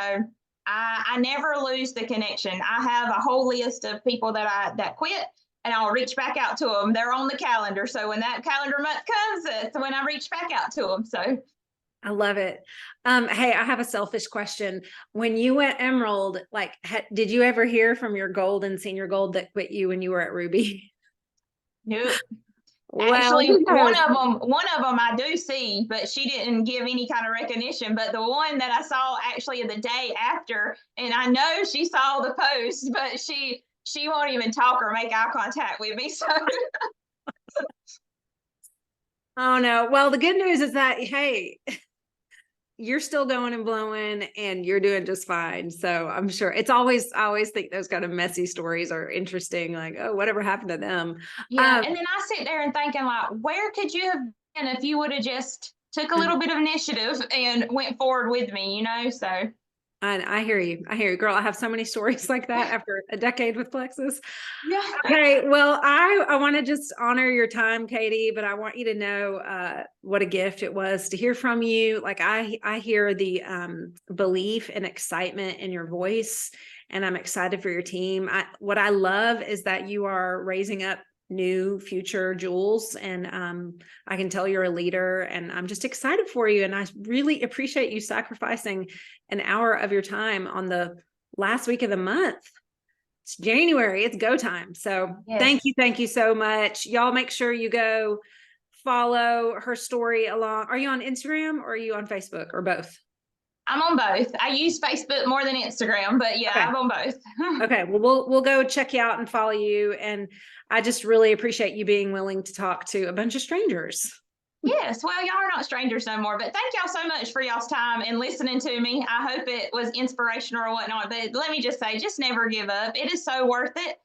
I never lose the connection. I have a whole list of people that quit, and I'll reach back out to them. They're on the calendar. So when that calendar month comes, it's when I reach back out to them. So I love it. Hey, I have a selfish question. When you went Emerald, did you ever hear from your gold and senior gold that quit you when you were at Ruby? nope. Well, actually, one of them I do see, but she didn't give any kind of recognition. But the one that I saw actually the day after, and I know she saw the post, but she won't even talk or make eye contact with me. So oh no. Well, the good news is that, hey, you're still going and blowing and you're doing just fine. So I'm sure I always think those kind of messy stories are interesting. Like, oh, whatever happened to them? yeah. And then I sit there and thinking, like, where could you have And if you would have just took a little bit of initiative and went forward with me, you know, so. And I hear you. I hear you, girl. I have so many stories like that after a decade with Plexus. Yeah. Okay. Well, I want to just honor your time, Katie, but I want you to know what a gift it was to hear from you. Like I hear the belief and excitement in your voice, and I'm excited for your team. What I love is that you are raising up new future jewels, and I can tell you're a leader, and I'm just excited for you. And I really appreciate you sacrificing an hour of your time on the last week of the month. It's January, it's go time. So Yes. thank you so much. Y'all make sure you go follow her story along. Are you on Instagram or are you on Facebook or both? I'm on both. I use Facebook more than Instagram, but yeah, Okay. I'm on both. Okay, well, we'll go check you out and follow you. And I just really appreciate you being willing to talk to a bunch of strangers. Yes, well, y'all are not strangers no more, but thank y'all so much for y'all's time and listening to me. I hope it was inspirational or whatnot, but let me just say, just never give up. It is so worth it.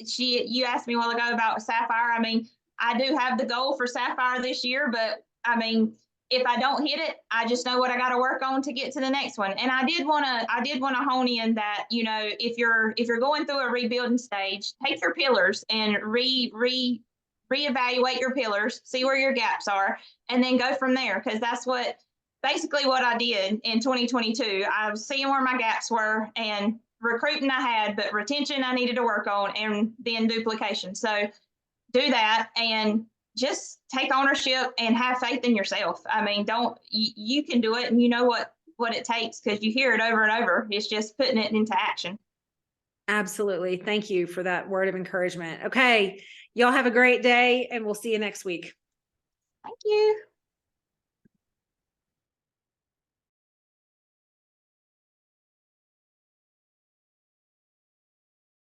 You asked me a while ago about Sapphire. I mean, I do have the goal for Sapphire this year, but I mean, if I don't hit it, I just know what I got to work on to get to the next one. And I did want to hone in that, you know, if you're going through a rebuilding stage, take your pillars and reevaluate your pillars, see where your gaps are, and then go from there. Because that's basically what I did in 2022. I was seeing where my gaps were, and recruiting I had, but retention I needed to work on, and then duplication. So do that and just take ownership and have faith in yourself. I mean, you can do it, and you know what it takes, because you hear it over and over. It's just putting it into action. Absolutely. Thank you for that word of encouragement. Okay. Y'all have a great day, and we'll see you next week. Thank you.